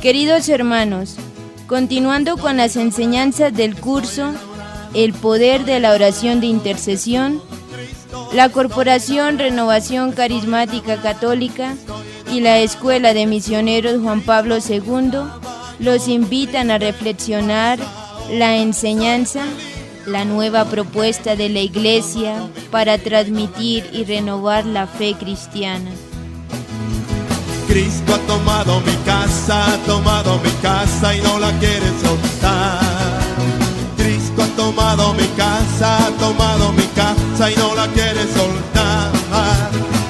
Queridos hermanos, continuando con las enseñanzas del curso El poder de la oración de intercesión, la Corporación Renovación Carismática Católica y la Escuela de Misioneros Juan Pablo II los invitan a reflexionar la enseñanza, la nueva propuesta de la Iglesia para transmitir y renovar la fe cristiana. Cristo ha tomado mi casa y no la quiere soltar. Cristo ha tomado mi casa y no la quiere soltar.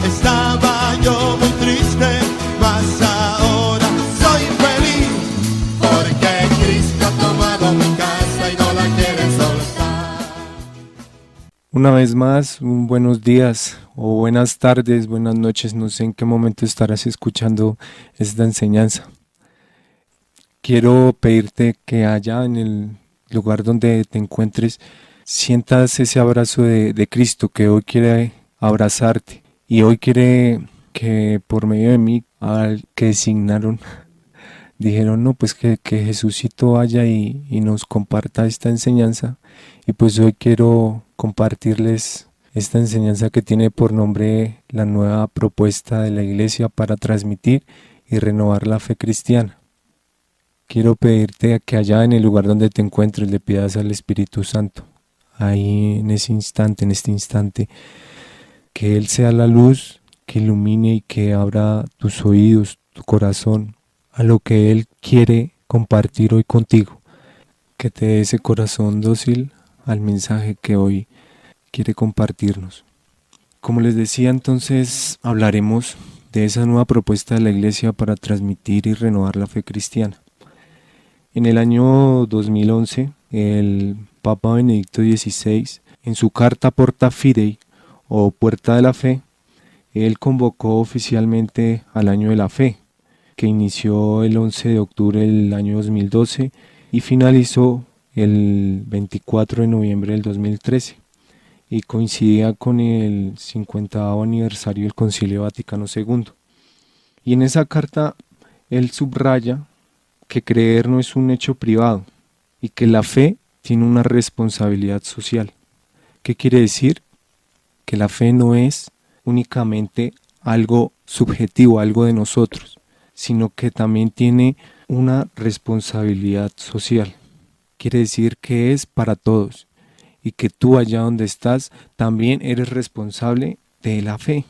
Estaba yo muy triste, mas ahora soy feliz, porque Cristo ha tomado mi casa y no la quiere soltar. Una vez más, buenos días o buenas tardes, buenas noches, no sé en qué momento estarás escuchando esta enseñanza. Quiero pedirte que allá en el lugar donde te encuentres, sientas ese abrazo de Cristo que hoy quiere abrazarte y hoy quiere que por medio de mí, al que designaron, dijeron no, pues que Jesucito vaya y nos comparta esta enseñanza, y pues hoy quiero compartirles esta enseñanza que tiene por nombre la nueva propuesta de la Iglesia para transmitir y renovar la fe cristiana. Quiero pedirte que allá en el lugar donde te encuentres le pidas al Espíritu Santo, ahí en este instante, que Él sea la luz que ilumine y que abra tus oídos, tu corazón, a lo que Él quiere compartir hoy contigo. Que te dé ese corazón dócil al mensaje que hoy quiere compartirnos. Como les decía, entonces hablaremos de esa nueva propuesta de la Iglesia para transmitir y renovar la fe cristiana. En el año 2011, el Papa Benedicto XVI, en su carta Porta Fidei, o Puerta de la Fe, él convocó oficialmente al Año de la Fe, que inició el 11 de octubre del año 2012 y finalizó el 24 de noviembre del 2013, y coincidía con el 50º aniversario del Concilio Vaticano II. Y en esa carta él subraya que creer no es un hecho privado y que la fe tiene una responsabilidad social. ¿Qué quiere decir? Que la fe no es únicamente algo subjetivo, algo de nosotros, sino que también tiene una responsabilidad social. Quiere decir que es para todos y que tú allá donde estás también eres responsable de la fe.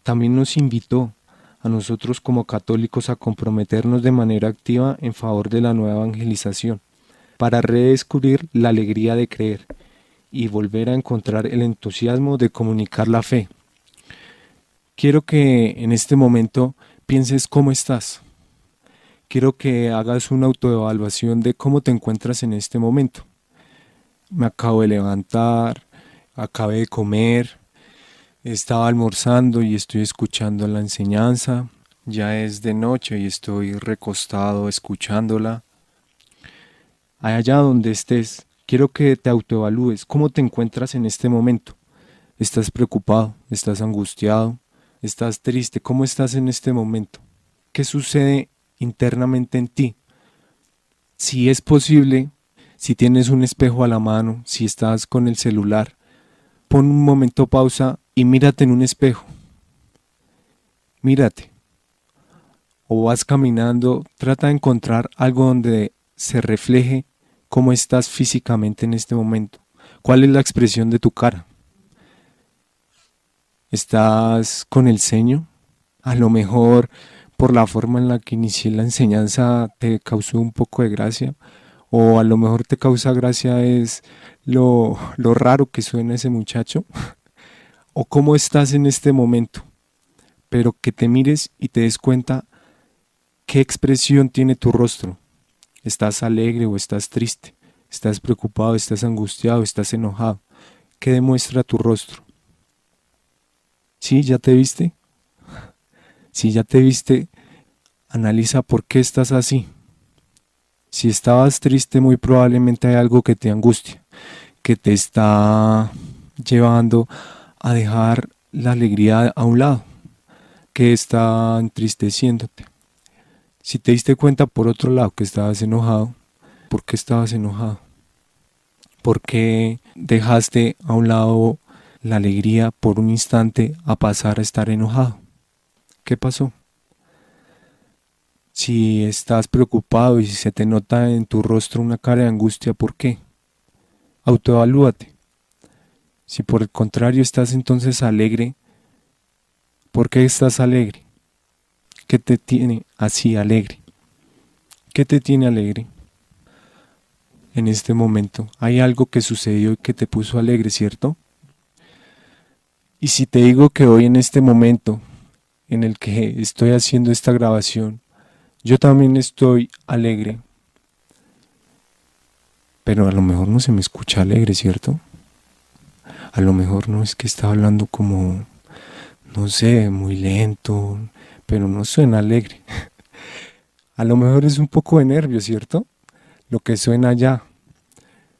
También nos invitó a nosotros como católicos a comprometernos de manera activa en favor de la nueva evangelización, para redescubrir la alegría de creer y volver a encontrar el entusiasmo de comunicar la fe. Quiero que en este momento pienses cómo estás. Quiero que hagas una autoevaluación de cómo te encuentras en este momento. Me acabo de levantar, acabé de comer, estaba almorzando y estoy escuchando la enseñanza. Ya es de noche y estoy recostado escuchándola. Allá donde estés, quiero que te autoevalúes. ¿Cómo te encuentras en este momento? ¿Estás preocupado? ¿Estás angustiado? ¿Estás triste? ¿Cómo estás en este momento? ¿Qué sucede internamente en ti? Si es posible, si tienes un espejo a la mano, si estás con el celular, pon un momento pausa y mírate en un espejo. Mírate. O vas caminando, trata de encontrar algo donde se refleje cómo estás físicamente en este momento. ¿Cuál es la expresión de tu cara? ¿Estás con el ceño? A lo mejor por la forma en la que inicié la enseñanza te causó un poco de gracia, o a lo mejor te causa gracia es lo raro que suena ese muchacho, o cómo estás en este momento, pero que te mires y te des cuenta qué expresión tiene tu rostro. ¿Estás alegre o estás triste? ¿Estás preocupado, estás angustiado, estás enojado? ¿Qué demuestra tu rostro? ¿Sí? ¿Ya te viste? Si ya te viste, analiza por qué estás así. Si estabas triste, muy probablemente hay algo que te angustia, que te está llevando a dejar la alegría a un lado, que está entristeciéndote. Si te diste cuenta por otro lado que estabas enojado, ¿por qué estabas enojado? ¿Por qué dejaste a un lado la alegría por un instante a pasar a estar enojado? ¿Qué pasó? Si estás preocupado y si se te nota en tu rostro una cara de angustia, ¿por qué? Autoevalúate. Si por el contrario estás entonces alegre, ¿por qué estás alegre? ¿Qué te tiene así alegre? ¿Qué te tiene alegre? En este momento hay algo que sucedió y que te puso alegre, ¿cierto? Y si te digo que hoy en este momento en el que estoy haciendo esta grabación, yo también estoy alegre, pero a lo mejor no se me escucha alegre, ¿cierto? A lo mejor no es que está hablando como, no sé, muy lento, pero no suena alegre. A lo mejor es un poco de nervio, ¿cierto? Lo que suena ya,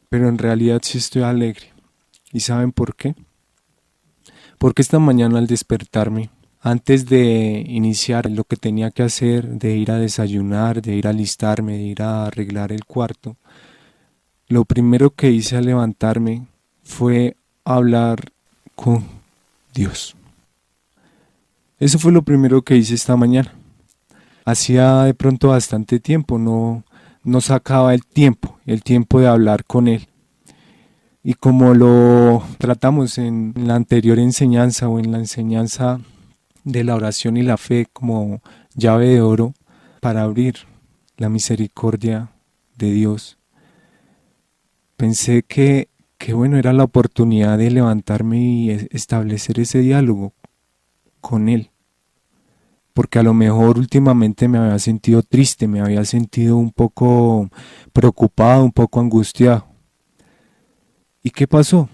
pero en realidad sí estoy alegre. ¿Y saben por qué? Porque esta mañana al despertarme, antes de iniciar lo que tenía que hacer, de ir a desayunar, de ir a alistarme, de ir a arreglar el cuarto, lo primero que hice al levantarme fue hablar con Dios. Eso fue lo primero que hice esta mañana. Hacía de pronto bastante tiempo, no sacaba el tiempo de hablar con Él. Y como lo tratamos en la anterior enseñanza o en la enseñanza de la oración y la fe como llave de oro para abrir la misericordia de Dios, pensé que bueno, era la oportunidad de levantarme y establecer ese diálogo con Él. Porque a lo mejor últimamente me había sentido triste, me había sentido un poco preocupado, un poco angustiado. ¿Y qué pasó?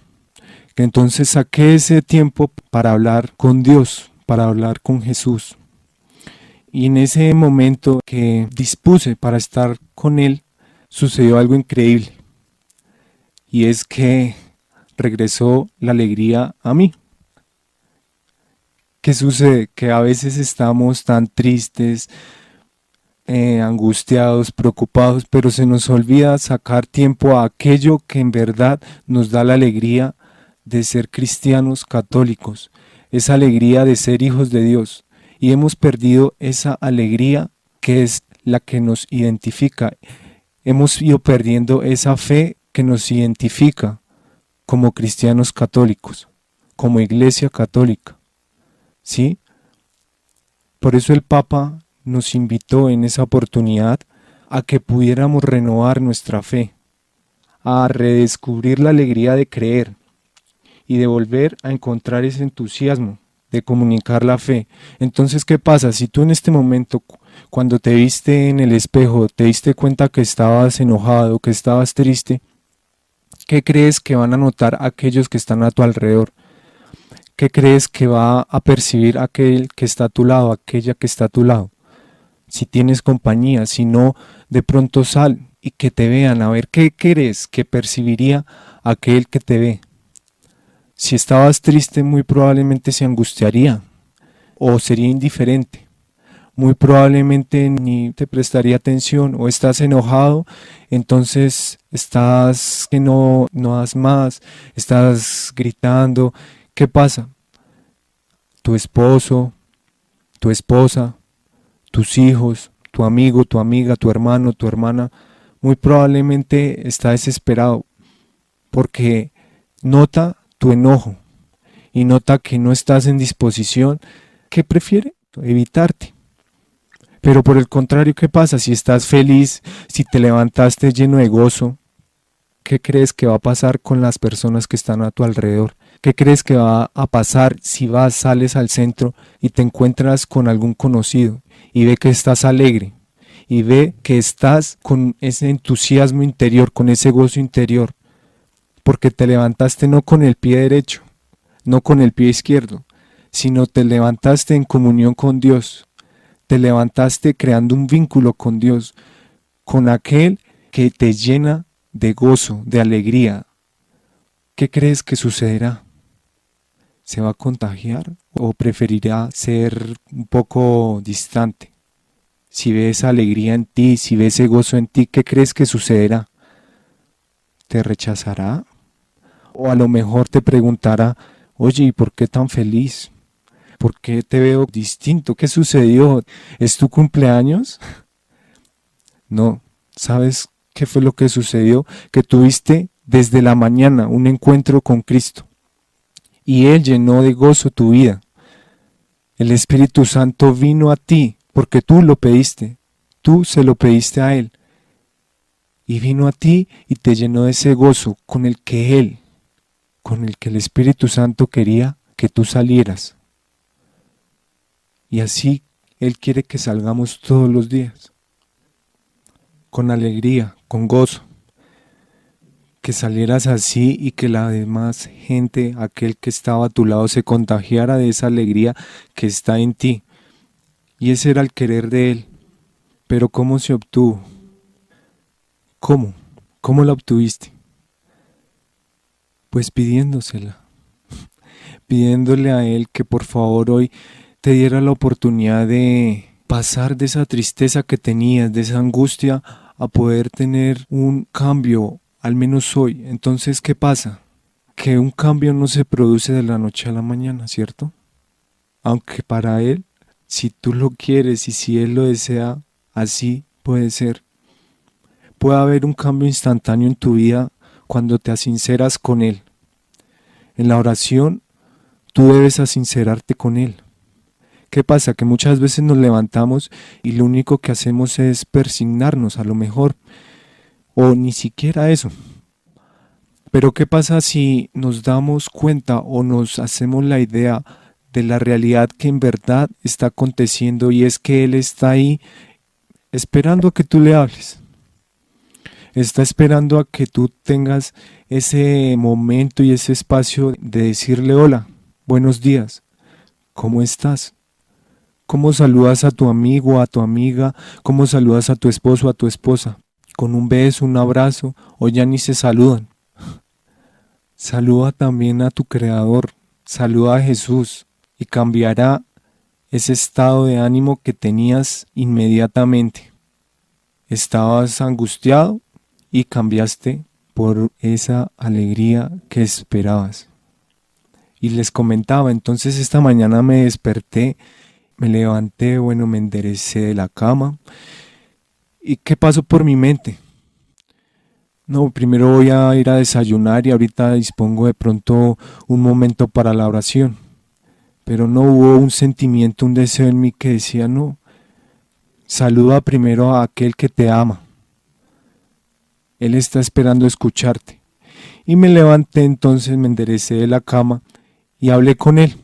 Que entonces saqué ese tiempo para hablar con Dios, para hablar con Jesús. Y en ese momento que dispuse para estar con Él, sucedió algo increíble. Y es que regresó la alegría a mí. ¿Qué sucede? Que a veces estamos tan tristes, angustiados, preocupados, pero se nos olvida sacar tiempo a aquello que en verdad nos da la alegría de ser cristianos católicos, esa alegría de ser hijos de Dios. Y hemos perdido esa alegría que es la que nos identifica. Hemos ido perdiendo esa fe que nos identifica como cristianos católicos, como iglesia católica. ¿Sí? Por eso el Papa nos invitó en esa oportunidad a que pudiéramos renovar nuestra fe, a redescubrir la alegría de creer y de volver a encontrar ese entusiasmo de comunicar la fe. Entonces, ¿qué pasa? Si tú en este momento, cuando te viste en el espejo, te diste cuenta que estabas enojado, que estabas triste, ¿qué crees que van a notar aquellos que están a tu alrededor? ¿Qué crees que va a percibir aquel que está a tu lado, aquella que está a tu lado? Si tienes compañía, si no, de pronto sal y que te vean, a ver qué crees que percibiría aquel que te ve. Si estabas triste, muy probablemente se angustiaría o sería indiferente. Muy probablemente ni te prestaría atención, o estás enojado, entonces estás que no das más, estás gritando. ¿Qué pasa? Tu esposo, tu esposa, tus hijos, tu amigo, tu amiga, tu hermano, tu hermana, muy probablemente está desesperado porque nota tu enojo y nota que no estás en disposición. ¿Qué prefiere? Evitarte. Pero por el contrario, ¿qué pasa? Si estás feliz, si te levantaste lleno de gozo, ¿qué crees que va a pasar con las personas que están a tu alrededor? ¿Qué crees que va a pasar si sales al centro y te encuentras con algún conocido y ve que estás alegre y ve que estás con ese entusiasmo interior, con ese gozo interior? Porque te levantaste no con el pie derecho, no con el pie izquierdo, sino te levantaste en comunión con Dios, te levantaste creando un vínculo con Dios, con aquel que te llena de gozo, de alegría. ¿Qué crees que sucederá? ¿Se va a contagiar o preferirá ser un poco distante? si ve esa alegría en ti, si ve ese gozo en ti, ¿qué crees que sucederá? ¿Te rechazará? O a lo mejor te preguntará, oye, ¿y por qué tan feliz? ¿Por qué te veo distinto? ¿Qué sucedió? ¿Es tu cumpleaños? No, ¿sabes qué fue lo que sucedió? Que tuviste desde la mañana un encuentro con Cristo y Él llenó de gozo tu vida. El Espíritu Santo vino a ti porque tú lo pediste, tú se lo pediste a Él y vino a ti y te llenó de ese gozo con el que el Espíritu Santo quería que tú salieras. Y así Él quiere que salgamos todos los días, con alegría, con gozo. Que salieras así y que la demás gente, aquel que estaba a tu lado, se contagiara de esa alegría que está en ti. Y ese era el querer de Él. Pero ¿cómo se obtuvo? ¿Cómo? ¿Cómo la obtuviste? Pues pidiéndosela. Pidiéndole a Él que por favor hoy te diera la oportunidad de pasar de esa tristeza que tenías, de esa angustia, a poder tener un cambio, al menos hoy. Entonces, ¿qué pasa? Que un cambio no se produce de la noche a la mañana, ¿cierto? Aunque para Él, si tú lo quieres y si Él lo desea, así puede ser. Puede haber un cambio instantáneo en tu vida cuando te asinceras con Él. En la oración, tú debes asincerarte con Él. ¿Qué pasa? Que muchas veces nos levantamos y lo único que hacemos es persignarnos a lo mejor, o ni siquiera eso. Pero ¿qué pasa si nos damos cuenta o nos hacemos la idea de la realidad que en verdad está aconteciendo y es que Él está ahí esperando a que tú le hables? Está esperando a que tú tengas ese momento y ese espacio de decirle hola, buenos días, ¿cómo estás? ¿Cómo saludas a tu amigo, a tu amiga? ¿Cómo saludas a tu esposo, a tu esposa? ¿Con un beso, un abrazo? ¿O ya ni se saludan? Saluda también a tu Creador, saluda a Jesús y cambiará ese estado de ánimo que tenías inmediatamente. Estabas angustiado y cambiaste por esa alegría que esperabas. Y les comentaba, entonces esta mañana me desperté, me levanté, me enderecé de la cama. ¿Y qué pasó por mi mente? No, primero voy a ir a desayunar y ahorita dispongo de pronto un momento para la oración. Pero no hubo un sentimiento, un deseo en mí que decía, no, saluda primero a aquel que te ama. Él está esperando escucharte. Y me levanté entonces, me enderecé de la cama y hablé con Él.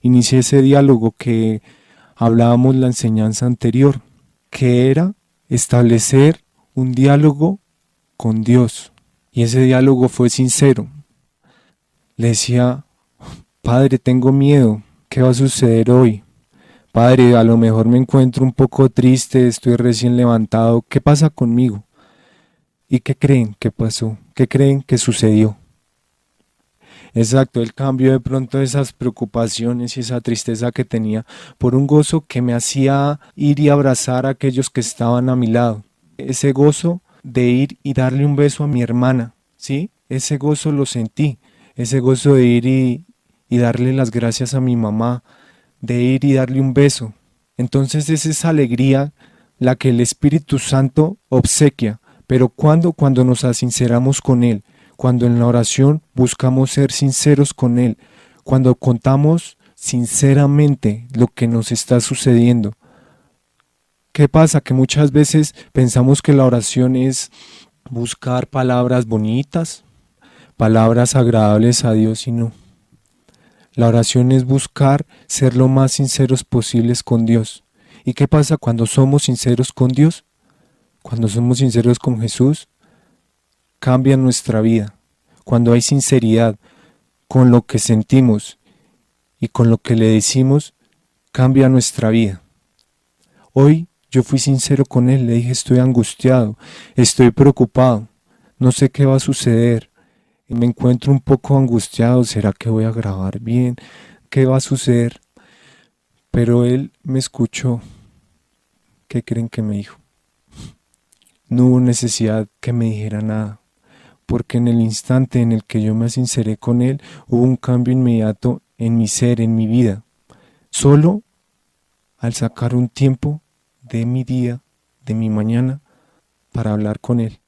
Inicié ese diálogo que hablábamos la enseñanza anterior, que era establecer un diálogo con Dios. Y ese diálogo fue sincero. Le decía, Padre, tengo miedo, ¿qué va a suceder hoy? Padre, a lo mejor me encuentro un poco triste, estoy recién levantado, ¿qué pasa conmigo? ¿Y qué creen que pasó? ¿Qué creen que sucedió? Exacto, el cambio de pronto de esas preocupaciones y esa tristeza que tenía por un gozo que me hacía ir y abrazar a aquellos que estaban a mi lado. Ese gozo de ir y darle un beso a mi hermana, ¿sí? Ese gozo lo sentí, ese gozo de ir y darle las gracias a mi mamá, de ir y darle un beso. Entonces es esa alegría la que el Espíritu Santo obsequia, pero cuando nos asinceramos con Él, cuando en la oración buscamos ser sinceros con Él, cuando contamos sinceramente lo que nos está sucediendo. ¿Qué pasa? Que muchas veces pensamos que la oración es buscar palabras bonitas, palabras agradables a Dios y no. La oración es buscar ser lo más sinceros posibles con Dios. ¿Y qué pasa cuando somos sinceros con Dios? Cuando somos sinceros con Jesús, cambia nuestra vida. Cuando hay sinceridad con lo que sentimos y con lo que le decimos, cambia nuestra vida. Hoy yo fui sincero con Él, le dije, estoy angustiado, estoy preocupado, no sé qué va a suceder, me encuentro un poco angustiado, ¿será que voy a grabar bien? ¿Qué va a suceder? Pero Él me escuchó. ¿Qué creen que me dijo? No hubo necesidad que me dijera nada, porque en el instante en el que yo me sinceré con él, hubo un cambio inmediato en mi ser, en mi vida. Solo al sacar un tiempo de mi día, de mi mañana, para hablar con él.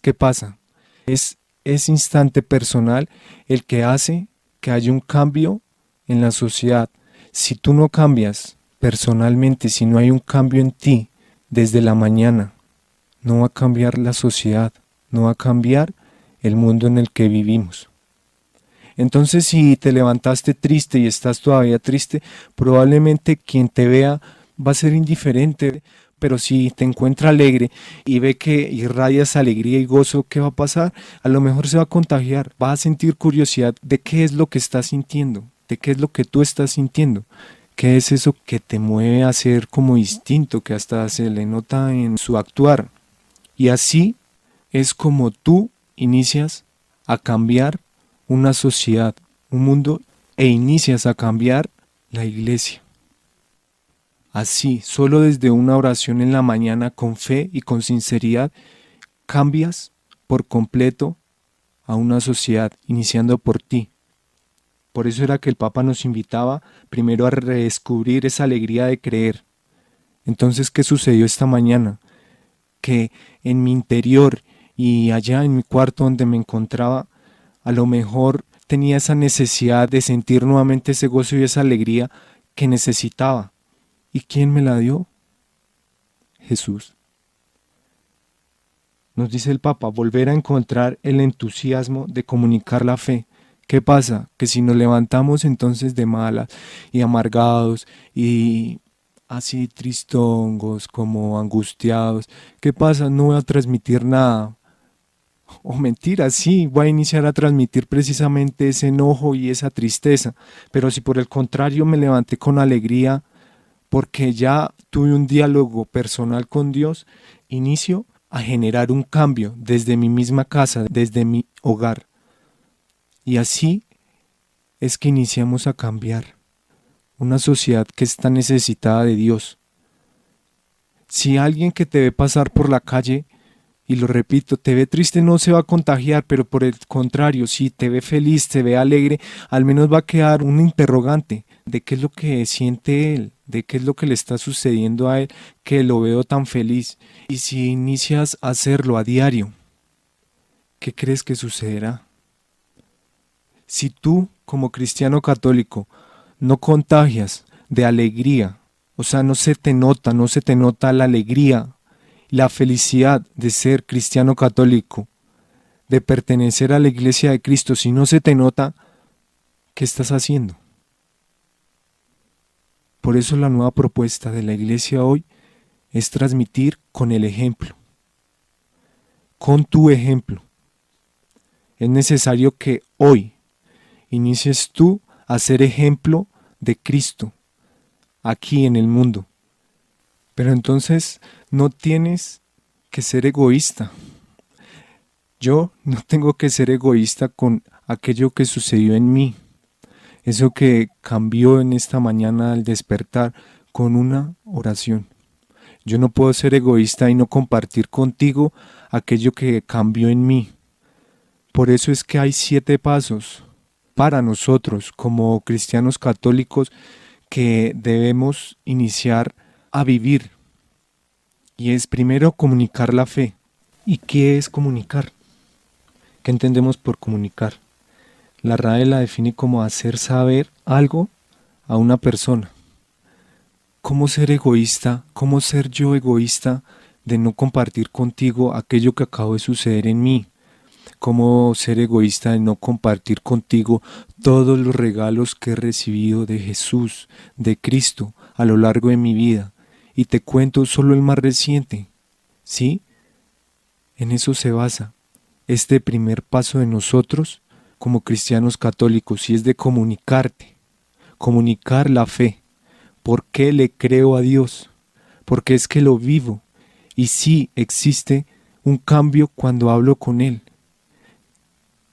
¿Qué pasa? Es ese instante personal el que hace que haya un cambio en la sociedad. Si tú no cambias personalmente, si no hay un cambio en ti desde la mañana, no va a cambiar la sociedad, no va a cambiar el mundo en el que vivimos. Entonces, si te levantaste triste y estás todavía triste, probablemente quien te vea va a ser indiferente, pero si te encuentra alegre y ve que irradias alegría y gozo, ¿qué va a pasar? A lo mejor se va a contagiar, va a sentir curiosidad de qué es lo que estás sintiendo, de qué es lo que tú estás sintiendo, qué es eso que te mueve a ser como distinto, que hasta se le nota en su actuar. Y así es como tú inicias a cambiar una sociedad, un mundo, e inicias a cambiar la iglesia. Así, solo desde una oración en la mañana con fe y con sinceridad, cambias por completo a una sociedad, iniciando por ti. Por eso era que el Papa nos invitaba primero a redescubrir esa alegría de creer. Entonces, ¿qué sucedió esta mañana? Que en mi interior y allá en mi cuarto donde me encontraba, a lo mejor tenía esa necesidad de sentir nuevamente ese gozo y esa alegría que necesitaba. ¿Y quién me la dio? Jesús. Nos dice el Papa, volver a encontrar el entusiasmo de comunicar la fe. ¿Qué pasa? Que si nos levantamos entonces de malas y amargados y así tristongos, como angustiados, ¿qué pasa? No voy a transmitir nada. O mentira, sí, voy a iniciar a transmitir precisamente ese enojo y esa tristeza. Pero si por el contrario me levanté con alegría, porque ya tuve un diálogo personal con Dios, inicio a generar un cambio desde mi misma casa, desde mi hogar. Y así es que iniciamos a cambiar una sociedad que está necesitada de Dios. Si alguien que te ve pasar por la calle, y lo repito, te ve triste, no se va a contagiar, pero por el contrario, si te ve feliz, te ve alegre, al menos va a quedar un interrogante de qué es lo que siente él, de qué es lo que le está sucediendo a él, que lo veo tan feliz. Y si inicias a hacerlo a diario, ¿qué crees que sucederá? Si tú, como cristiano católico, no contagias de alegría, o sea, no se te nota la alegría, la felicidad de ser cristiano católico, de pertenecer a la iglesia de Cristo, si no se te nota, ¿qué estás haciendo? Por eso la nueva propuesta de la iglesia hoy es transmitir con el ejemplo, con tu ejemplo. Es necesario que hoy inicies tú a ser ejemplo de Cristo aquí en el mundo. Pero entonces no tienes que ser egoísta. Yo no tengo que ser egoísta con aquello que sucedió en mí. Eso que cambió en esta mañana al despertar con una oración. Yo no puedo ser egoísta y no compartir contigo aquello que cambió en mí. Por eso es que hay 7 pasos para nosotros como cristianos católicos que debemos iniciar a vivir. Y es primero comunicar la fe. ¿Y qué es comunicar? ¿Qué entendemos por comunicar? La RAE la define como hacer saber algo a una persona. ¿Cómo ser egoísta? ¿Cómo ser yo egoísta de no compartir contigo aquello que acabo de suceder en mí? ¿Cómo ser egoísta de no compartir contigo todos los regalos que he recibido de Jesús, de Cristo, a lo largo de mi vida? Y te cuento solo el más reciente, ¿sí? En eso se basa este primer paso de nosotros como cristianos católicos, y es de comunicarte, comunicar la fe. ¿Por qué le creo a Dios? Porque es que lo vivo, y sí existe un cambio cuando hablo con Él.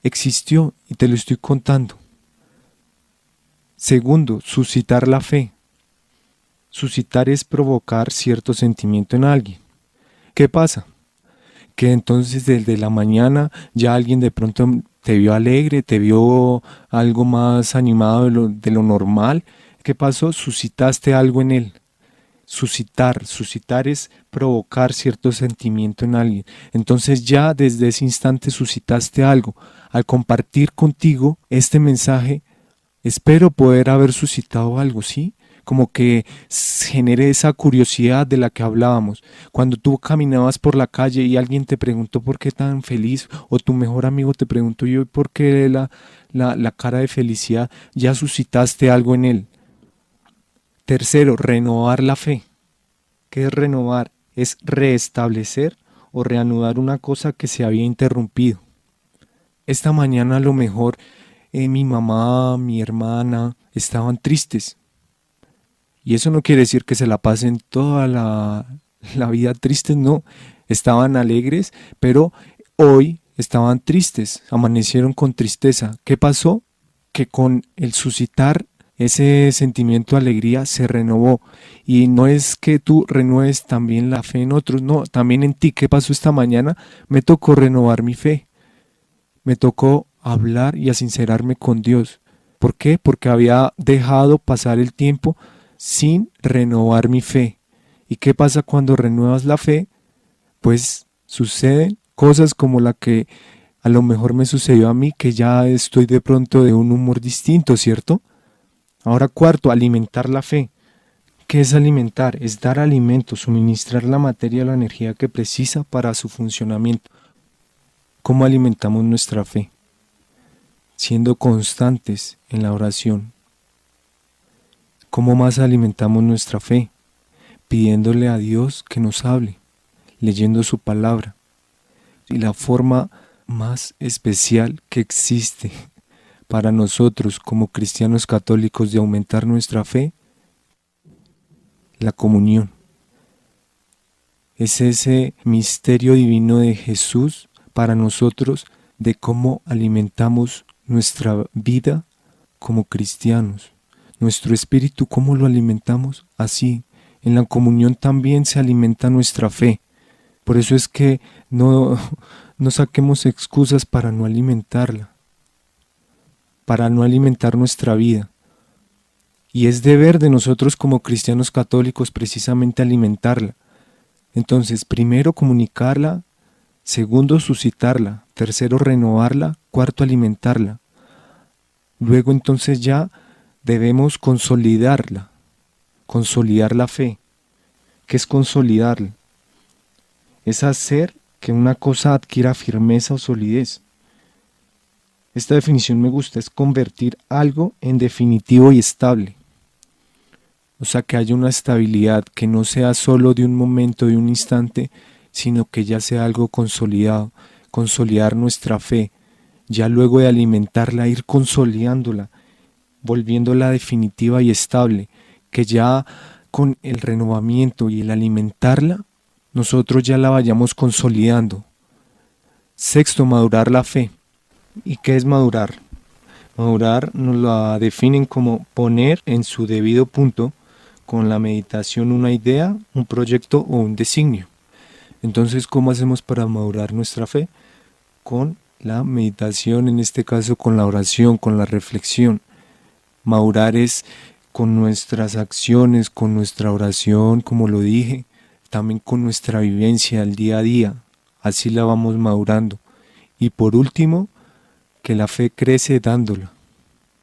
Existió y te lo estoy contando. Segundo, suscitar la fe. Suscitar es provocar cierto sentimiento en alguien. ¿Qué pasa? Que entonces desde la mañana ya alguien de pronto te vio alegre, te vio algo más animado de lo normal. ¿Qué pasó? Suscitaste algo en él. Suscitar es provocar cierto sentimiento en alguien. Entonces ya desde ese instante suscitaste algo. Al compartir contigo este mensaje, espero poder haber suscitado algo, ¿sí? Como que genere esa curiosidad de la que hablábamos. Cuando tú caminabas por la calle y alguien te preguntó por qué tan feliz, o tu mejor amigo te preguntó yo por qué la cara de felicidad, ya suscitaste algo en él. Tercero, renovar la fe. ¿Qué es renovar? Es restablecer o reanudar una cosa que se había interrumpido. Esta mañana a lo mejor mi mamá, mi hermana estaban tristes. Y eso no quiere decir que se la pasen toda la vida tristes, no. Estaban alegres, pero hoy estaban tristes, amanecieron con tristeza. ¿Qué pasó? Que con el suscitar ese sentimiento de alegría se renovó. Y no es que tú renueves también la fe en otros, no, también en ti. ¿Qué pasó esta mañana? Me tocó renovar mi fe. Me tocó hablar y sincerarme con Dios. ¿Por qué? Porque había dejado pasar el tiempo sin renovar mi fe. ¿Y qué pasa cuando renuevas la fe? Pues suceden cosas como la que a lo mejor me sucedió a mí, que ya estoy de pronto de un humor distinto, ¿cierto? Ahora cuarto, alimentar la fe. ¿Qué es alimentar? Es dar alimento, suministrar la materia, la energía que precisa para su funcionamiento. ¿Cómo alimentamos nuestra fe? Siendo constantes en la oración. ¿Cómo más alimentamos nuestra fe? Pidiéndole a Dios que nos hable, leyendo su palabra. Y la forma más especial que existe para nosotros como cristianos católicos de aumentar nuestra fe, la comunión. Es ese misterio divino de Jesús para nosotros de cómo alimentamos nuestra vida como cristianos. Nuestro espíritu, ¿cómo lo alimentamos? Así. En la comunión también se alimenta nuestra fe. Por eso es que no saquemos excusas para no alimentarla, para no alimentar nuestra vida. Y es deber de nosotros como cristianos católicos precisamente alimentarla. Entonces, primero comunicarla, segundo suscitarla, tercero renovarla, cuarto alimentarla. Luego entonces ya debemos consolidarla, consolidar la fe. ¿Qué es consolidarla? Es hacer que una cosa adquiera firmeza o solidez. Esta definición me gusta, es convertir algo en definitivo y estable. O sea, que haya una estabilidad, que no sea solo de un momento, de un instante, sino que ya sea algo consolidado, consolidar nuestra fe, ya luego de alimentarla, ir consolidándola, volviéndola definitiva y estable, que ya con el renovamiento y el alimentarla, nosotros ya la vayamos consolidando. Sexto, madurar la fe. ¿Y qué es madurar? Madurar nos la definen como poner en su debido punto con la meditación una idea, un proyecto o un designio. Entonces, ¿cómo hacemos para madurar nuestra fe? Con la meditación, en este caso con la oración, con la reflexión. Madurar es con nuestras acciones, con nuestra oración, como lo dije, también con nuestra vivencia al día a día. Así la vamos madurando. Y por último, que la fe crece dándola.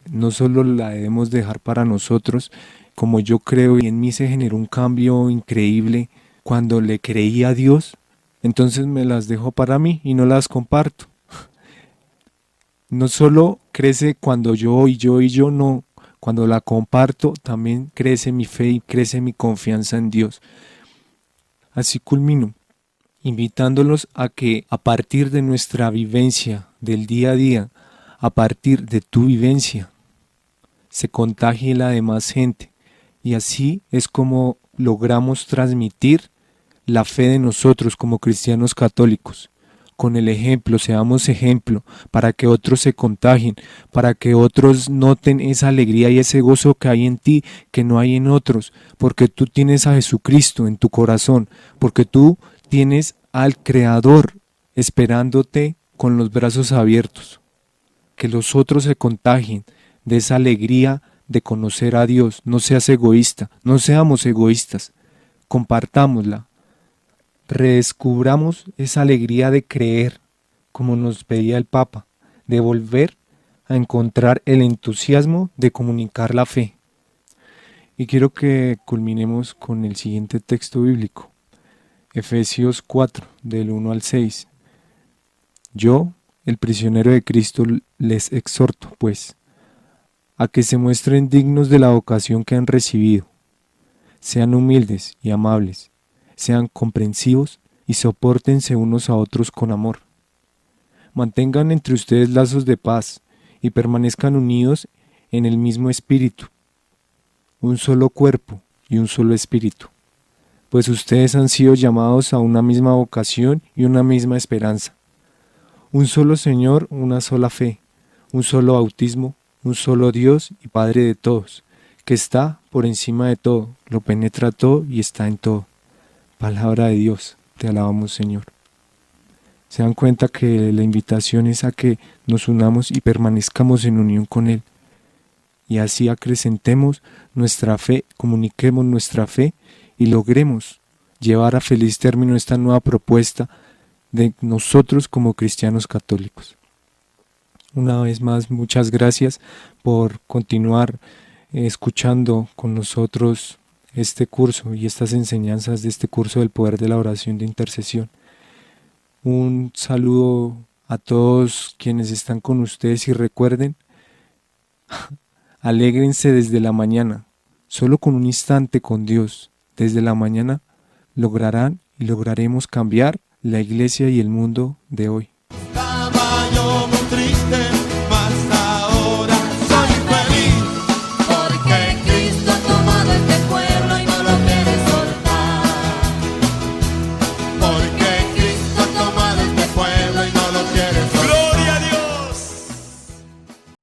No solo la debemos dejar para nosotros, como yo creo, y en mí se generó un cambio increíble cuando le creí a Dios, entonces me las dejo para mí y no las comparto. No solo crece cuando yo, no, cuando la comparto también crece mi fe y crece mi confianza en Dios. Así culmino, invitándolos a que a partir de nuestra vivencia del día a día, a partir de tu vivencia, se contagie la demás gente. Y así es como logramos transmitir la fe de nosotros como cristianos católicos, con el ejemplo, seamos ejemplo, para que otros se contagien, para que otros noten esa alegría y ese gozo que hay en ti, que no hay en otros, porque tú tienes a Jesucristo en tu corazón, porque tú tienes al Creador esperándote con los brazos abiertos. Que los otros se contagien de esa alegría de conocer a Dios. No seas egoísta, no seamos egoístas, compartámosla. Redescubramos esa alegría de creer, como nos pedía el Papa, de volver a encontrar el entusiasmo de comunicar la fe. Y quiero que culminemos con el siguiente texto bíblico, Efesios 4, del 1 al 6. Yo, el prisionero de Cristo, les exhorto, pues, a que se muestren dignos de la vocación que han recibido. Sean humildes y amables, sean comprensivos y sopórtense unos a otros con amor. Mantengan entre ustedes lazos de paz y permanezcan unidos en el mismo espíritu, un solo cuerpo y un solo espíritu, pues ustedes han sido llamados a una misma vocación y una misma esperanza. Un solo Señor, una sola fe, un solo bautismo, un solo Dios y Padre de todos, que está por encima de todo, lo penetra todo y está en todo. Palabra de Dios, te alabamos, Señor. Se dan cuenta que la invitación es a que nos unamos y permanezcamos en unión con Él. Y así acrecentemos nuestra fe, comuniquemos nuestra fe y logremos llevar a feliz término esta nueva propuesta de nosotros como cristianos católicos. Una vez más, muchas gracias por continuar escuchando con nosotros este curso y estas enseñanzas de este curso del poder de la oración de intercesión. Un saludo a todos quienes están con ustedes y recuerden, alégrense desde la mañana, solo con un instante con Dios, desde la mañana lograrán y lograremos cambiar la iglesia y el mundo de hoy.